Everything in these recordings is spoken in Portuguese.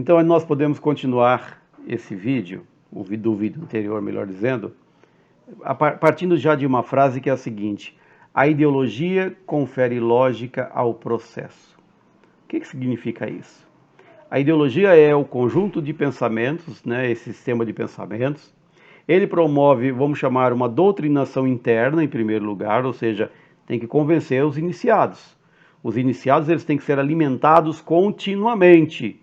Então nós podemos continuar esse vídeo, do vídeo anterior, melhor dizendo, partindo já de uma frase que é a seguinte: a ideologia confere lógica ao processo. O que significa isso? A ideologia é o conjunto de pensamentos, né, esse sistema de pensamentos. Ele promove, vamos chamar, uma doutrinação interna, em primeiro lugar, ou seja, tem que convencer os iniciados. Os iniciados eles têm que ser alimentados continuamente.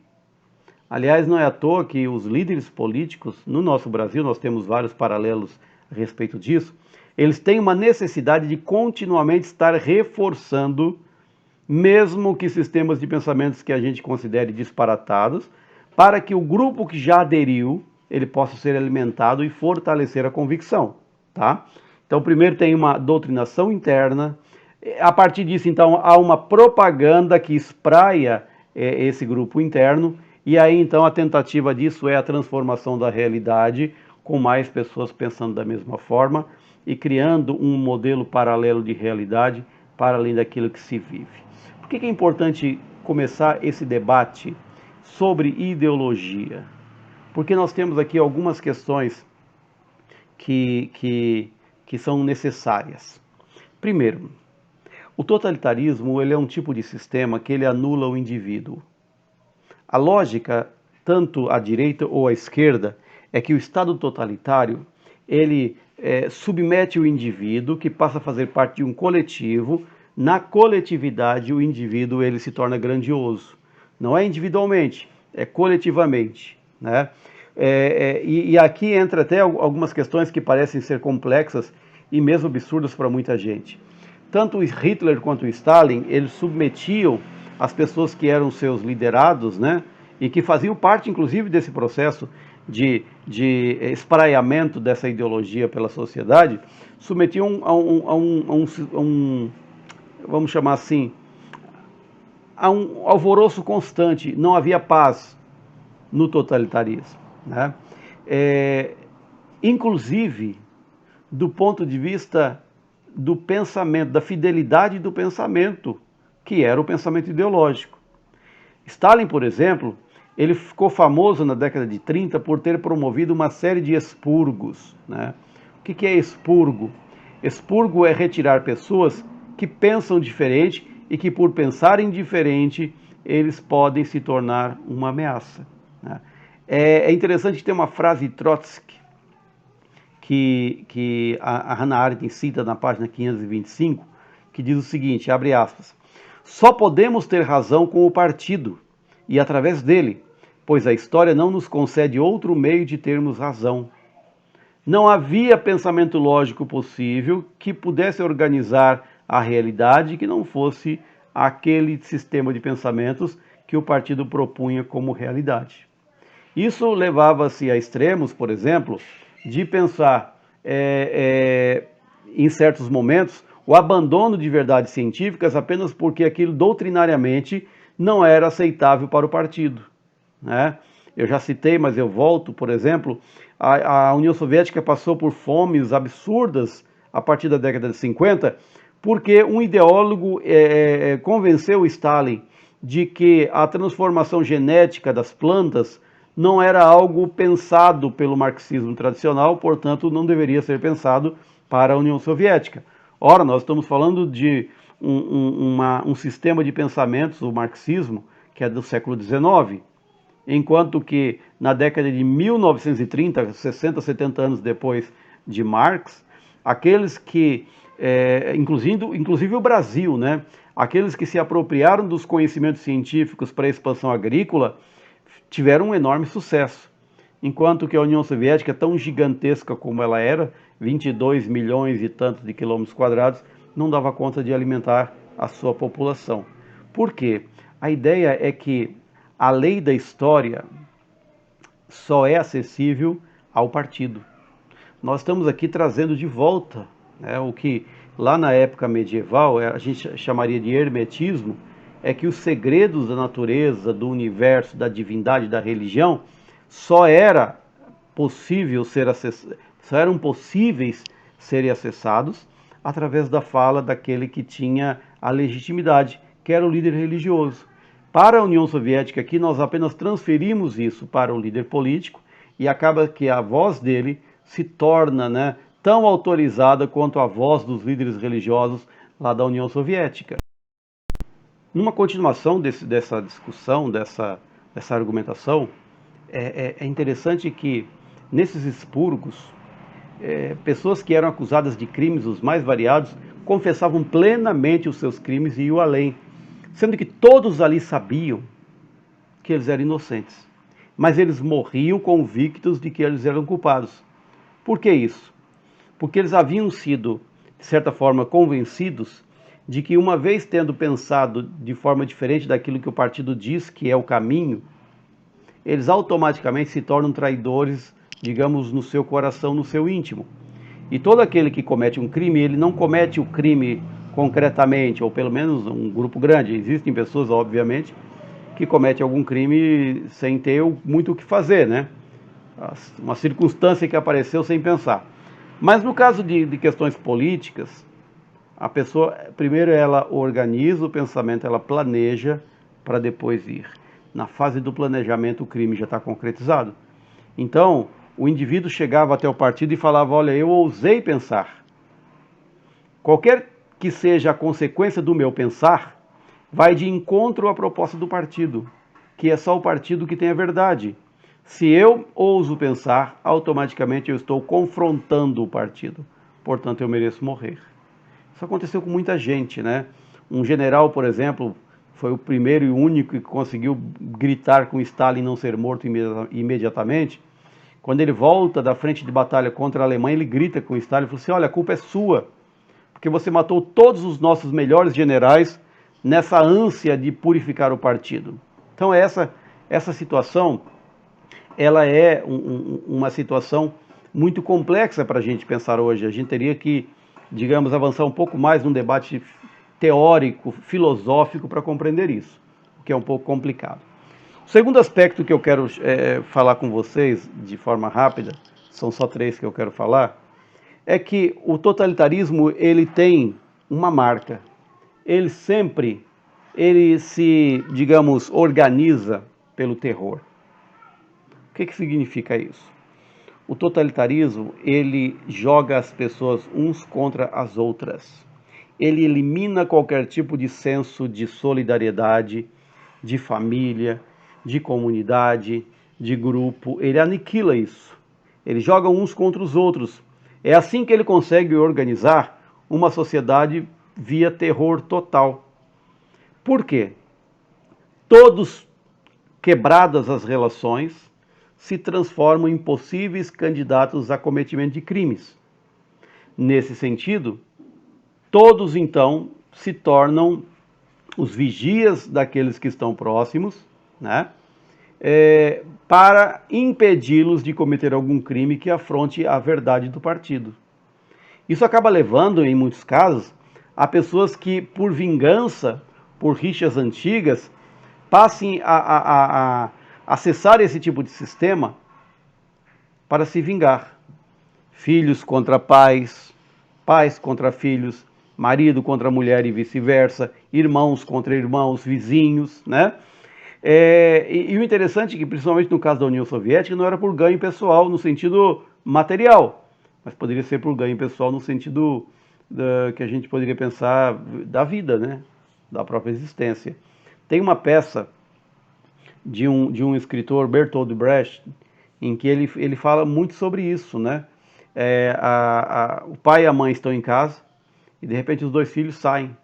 Aliás, não é à toa que os líderes políticos, no nosso Brasil, nós temos vários paralelos a respeito disso, eles têm uma necessidade de continuamente estar reforçando, mesmo que sistemas de pensamentos que a gente considere disparatados, para que o grupo que já aderiu, ele possa ser alimentado e fortalecer a convicção, tá? Então, primeiro tem uma doutrinação interna, a partir disso, então, há uma propaganda que espraia esse grupo interno, e aí, então, a tentativa disso é a transformação da realidade, com mais pessoas pensando da mesma forma e criando um modelo paralelo de realidade para além daquilo que se vive. Por que é importante começar esse debate sobre ideologia? Porque nós temos aqui algumas questões que são necessárias. Primeiro, o totalitarismo ele é um tipo de sistema que ele anula o indivíduo. A lógica, tanto à direita ou à esquerda, é que o Estado totalitário ele submete o indivíduo, que passa a fazer parte de um coletivo. Na coletividade, o indivíduo ele se torna grandioso. Não é individualmente, é coletivamente, né? E aqui entra até algumas questões que parecem ser complexas e mesmo absurdas para muita gente. Tanto Hitler quanto Stalin, eles submetiam as pessoas que eram seus liderados, né, e que faziam parte, inclusive, desse processo de espraiamento dessa ideologia pela sociedade, submetiam a um vamos chamar assim, a um alvoroço constante. Não havia paz no totalitarismo, né? Inclusive, do ponto de vista do pensamento, da fidelidade do pensamento, que era o pensamento ideológico. Stalin, por exemplo, ele ficou famoso na década de 30 por ter promovido uma série de expurgos, né? O que é expurgo? Expurgo é retirar pessoas que pensam diferente e que, por pensarem diferente, eles podem se tornar uma ameaça, né? É interessante ter uma frase de Trotsky, que a Hannah Arendt cita na página 525, que diz o seguinte, abre aspas: só podemos ter razão com o partido e através dele, pois a história não nos concede outro meio de termos razão. Não havia pensamento lógico possível que pudesse organizar a realidade que não fosse aquele sistema de pensamentos que o partido propunha como realidade. Isso levava-se a extremos, por exemplo, de pensar em certos momentos o abandono de verdades científicas apenas porque aquilo doutrinariamente não era aceitável para o partido, né? Eu já citei, mas eu volto, por exemplo, a União Soviética passou por fomes absurdas a partir da década de 50, porque um ideólogo convenceu Stalin de que a transformação genética das plantas não era algo pensado pelo marxismo tradicional, portanto não deveria ser pensado para a União Soviética. Ora, nós estamos falando de um sistema de pensamentos, o marxismo, que é do século XIX, enquanto que na década de 1930, 60, 70 anos depois de Marx, aqueles que, inclusive o Brasil, né, aqueles que se apropriaram dos conhecimentos científicos para a expansão agrícola, tiveram um enorme sucesso. Enquanto que a União Soviética, tão gigantesca como ela era, 22 milhões e tantos de quilômetros quadrados, não dava conta de alimentar a sua população. Por quê? A ideia é que a lei da história só é acessível ao partido. Nós estamos aqui trazendo de volta, né, o que lá na época medieval a gente chamaria de hermetismo, é que os segredos da natureza, do universo, da divindade, da religião, só eram possíveis serem acessados através da fala daquele que tinha a legitimidade, que era o líder religioso. Para a União Soviética aqui, nós apenas transferimos isso para o líder político e acaba que a voz dele se torna, né, tão autorizada quanto a voz dos líderes religiosos lá da União Soviética. Numa continuação dessa discussão, dessa argumentação, é interessante que nesses expurgos, pessoas que eram acusadas de crimes os mais variados confessavam plenamente os seus crimes e iam além, sendo que todos ali sabiam que eles eram inocentes, mas eles morriam convictos de que eles eram culpados. Por que isso? Porque eles haviam sido, de certa forma, convencidos de que, uma vez tendo pensado de forma diferente daquilo que o partido diz que é o caminho, eles automaticamente se tornam traidores, digamos, no seu coração, no seu íntimo. E todo aquele que comete um crime, ele não comete o crime concretamente, ou pelo menos um grupo grande. Existem pessoas, obviamente, que cometem algum crime sem ter muito o que fazer, né? Uma circunstância que apareceu sem pensar. Mas no caso de questões políticas, a pessoa, primeiro ela organiza o pensamento, ela planeja para depois ir. Na fase do planejamento, o crime já está concretizado. Então, o indivíduo chegava até o partido e falava: olha, eu ousei pensar. Qualquer que seja a consequência do meu pensar, vai de encontro à proposta do partido, que é só o partido que tem a verdade. Se eu ouso pensar, automaticamente eu estou confrontando o partido. Portanto, eu mereço morrer. Isso aconteceu com muita gente, né? Um general, por exemplo, foi o primeiro e único que conseguiu gritar com Stalin não ser morto imediatamente. Quando ele volta da frente de batalha contra a Alemanha, ele grita com Stalin e fala assim: olha, a culpa é sua, porque você matou todos os nossos melhores generais nessa ânsia de purificar o partido. Então essa situação, ela é uma situação muito complexa para a gente pensar hoje. A gente teria que, digamos, avançar um pouco mais num debate teórico, filosófico para compreender isso, o que é um pouco complicado. O segundo aspecto que eu quero falar com vocês de forma rápida, são só 3 que eu quero falar, é que o totalitarismo ele tem uma marca. Ele sempre, se, digamos, organiza pelo terror. O que significa isso? O totalitarismo, ele joga as pessoas uns contra as outras. Ele elimina qualquer tipo de senso de solidariedade, de família, de comunidade, de grupo. Ele aniquila isso. Ele joga uns contra os outros. É assim que ele consegue organizar uma sociedade via terror total. Por quê? Todos, quebradas as relações, se transformam em possíveis candidatos a cometimento de crimes. Nesse sentido, todos então se tornam os vigias daqueles que estão próximos, né? Para impedi-los de cometer algum crime que afronte a verdade do partido. Isso acaba levando, em muitos casos, a pessoas que, por vingança, por rixas antigas, passem a acessar esse tipo de sistema para se vingar. Filhos contra pais, pais contra filhos, marido contra mulher e vice-versa, irmãos contra irmãos, vizinhos, né? E o interessante é que, principalmente no caso da União Soviética, não era por ganho pessoal no sentido material, mas poderia ser por ganho pessoal no sentido que a gente poderia pensar da vida, né? Da própria existência. Tem uma peça de um escritor, Bertolt Brecht, em que ele fala muito sobre isso, né? O pai e a mãe estão em casa e de repente os 2 filhos saem.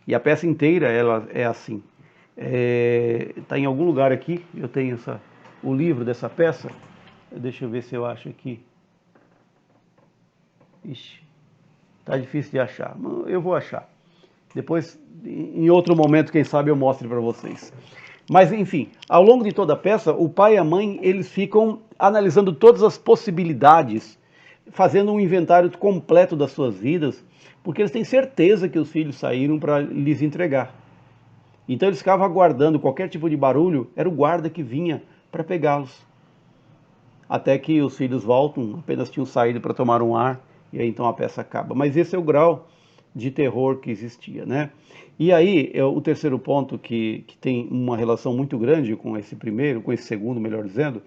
E a peça inteira ela é assim. Está em algum lugar aqui, eu tenho o livro dessa peça. Deixa eu ver se eu acho aqui. Ixi, tá difícil de achar. Eu vou achar. Depois, em outro momento, quem sabe eu mostre para vocês. Mas, enfim, ao longo de toda a peça, o pai e a mãe, eles ficam analisando todas as possibilidades, fazendo um inventário completo das suas vidas, porque eles têm certeza que os filhos saíram para lhes entregar. Então eles ficavam aguardando qualquer tipo de barulho, era o guarda que vinha para pegá-los. Até que os filhos voltam, apenas tinham saído para tomar um ar, e aí então a peça acaba. Mas esse é o grau de terror que existia, né? E aí, o terceiro ponto que tem uma relação muito grande com esse primeiro, com esse segundo, melhor dizendo,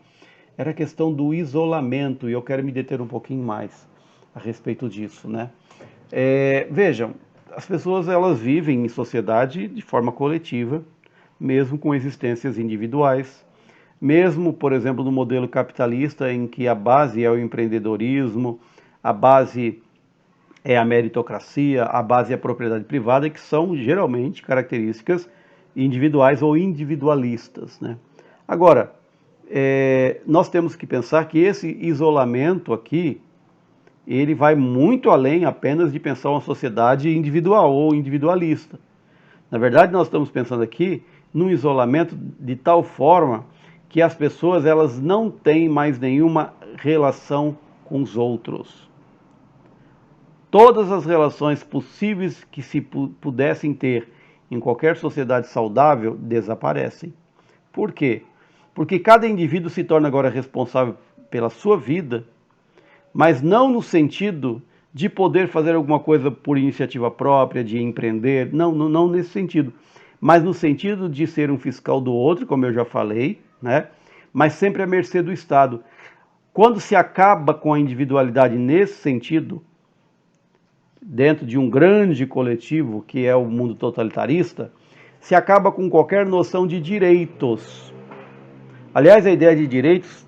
era a questão do isolamento, e eu quero me deter um pouquinho mais a respeito disso, né? Vejam, as pessoas elas vivem em sociedade de forma coletiva, mesmo com existências individuais, mesmo, por exemplo, no modelo capitalista em que a base é o empreendedorismo, a base é a meritocracia, a base é a propriedade privada, que são geralmente características individuais ou individualistas, né? Agora, nós temos que pensar que esse isolamento aqui, ele vai muito além apenas de pensar uma sociedade individual ou individualista. Na verdade, nós estamos pensando aqui num isolamento de tal forma que as pessoas elas não têm mais nenhuma relação com os outros. Todas as relações possíveis que se pudessem ter em qualquer sociedade saudável desaparecem. Por quê? Porque cada indivíduo se torna agora responsável pela sua vida, mas não no sentido de poder fazer alguma coisa por iniciativa própria, de empreender, não nesse sentido, mas no sentido de ser um fiscal do outro, como eu já falei, né? Mas sempre à mercê do Estado. Quando se acaba com a individualidade nesse sentido, dentro de um grande coletivo que é o mundo totalitarista, se acaba com qualquer noção de direitos. Aliás, a ideia de direitos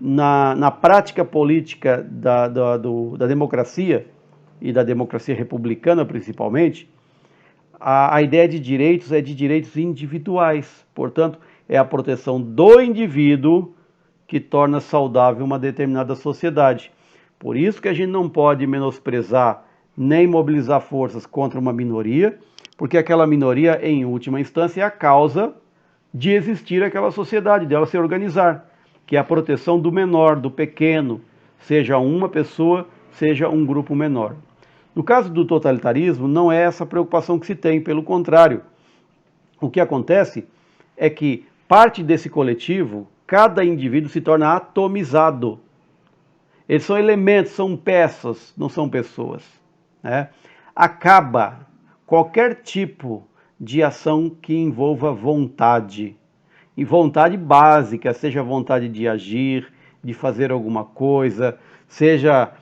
na prática política da democracia, e da democracia republicana principalmente, a ideia de direitos é de direitos individuais. Portanto, é a proteção do indivíduo que torna saudável uma determinada sociedade. Por isso que a gente não pode menosprezar nem mobilizar forças contra uma minoria, porque aquela minoria, em última instância, é a causa de existir aquela sociedade, dela se organizar, que é a proteção do menor, do pequeno, seja uma pessoa, seja um grupo menor. No caso do totalitarismo, não é essa preocupação que se tem, pelo contrário. O que acontece é que parte desse coletivo, cada indivíduo se torna atomizado. Eles são elementos, são peças, não são pessoas, né? Acaba qualquer tipo de ação que envolva vontade. E vontade básica, seja a vontade de agir, de fazer alguma coisa, seja,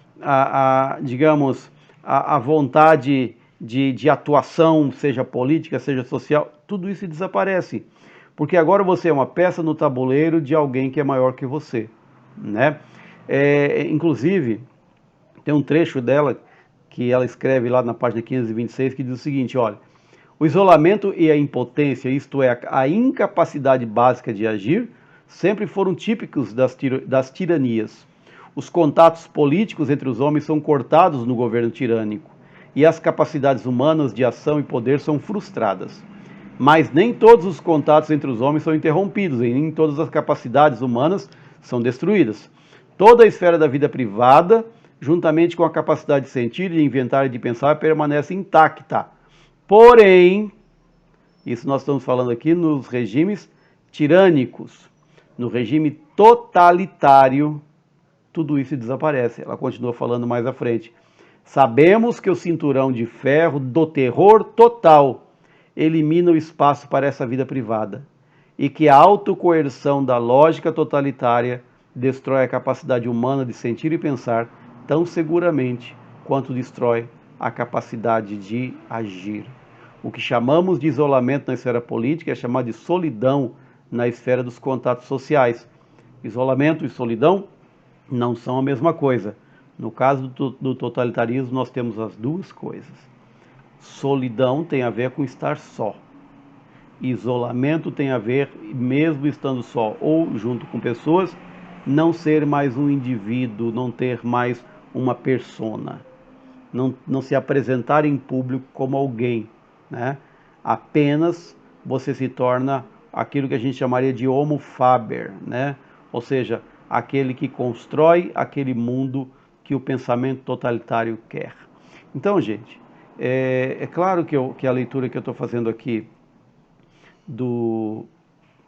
digamos, a vontade de atuação, seja política, seja social, tudo isso desaparece. Porque agora você é uma peça no tabuleiro de alguém que é maior que você, né? Inclusive, tem um trecho dela que ela escreve lá na página 526 que diz o seguinte, olha: o isolamento e a impotência, isto é, a incapacidade básica de agir, sempre foram típicos das tiranias. Os contatos políticos entre os homens são cortados no governo tirânico e as capacidades humanas de ação e poder são frustradas. Mas nem todos os contatos entre os homens são interrompidos e nem todas as capacidades humanas são destruídas. Toda a esfera da vida privada, juntamente com a capacidade de sentir, de inventar e de pensar, permanece intacta. Porém, isso nós estamos falando aqui nos regimes tirânicos. No regime totalitário, tudo isso desaparece. Ela continua falando mais à frente. Sabemos que o cinturão de ferro do terror total elimina o espaço para essa vida privada e que a autocoerção da lógica totalitária destrói a capacidade humana de sentir e pensar tão seguramente quanto destrói a capacidade de agir. O que chamamos de isolamento na esfera política é chamado de solidão na esfera dos contatos sociais. Isolamento e solidão não são a mesma coisa. No caso do totalitarismo, nós temos as duas coisas. Solidão tem a ver com estar só. Isolamento tem a ver, mesmo estando só ou junto com pessoas, não ser mais um indivíduo, não ter mais uma persona. Não se apresentar em público como alguém, né? Apenas você se torna aquilo que a gente chamaria de homo faber, né? Ou seja, aquele que constrói aquele mundo que o pensamento totalitário quer. Então, gente, é claro que a leitura que eu estou fazendo aqui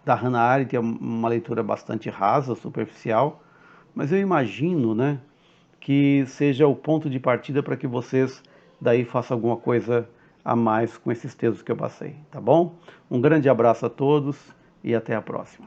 da Hannah Arendt é uma leitura bastante rasa, superficial, mas eu imagino, né, que seja o ponto de partida para que vocês daí façam alguma coisa a mais com esses textos que eu passei, tá bom? Um grande abraço a todos e até a próxima.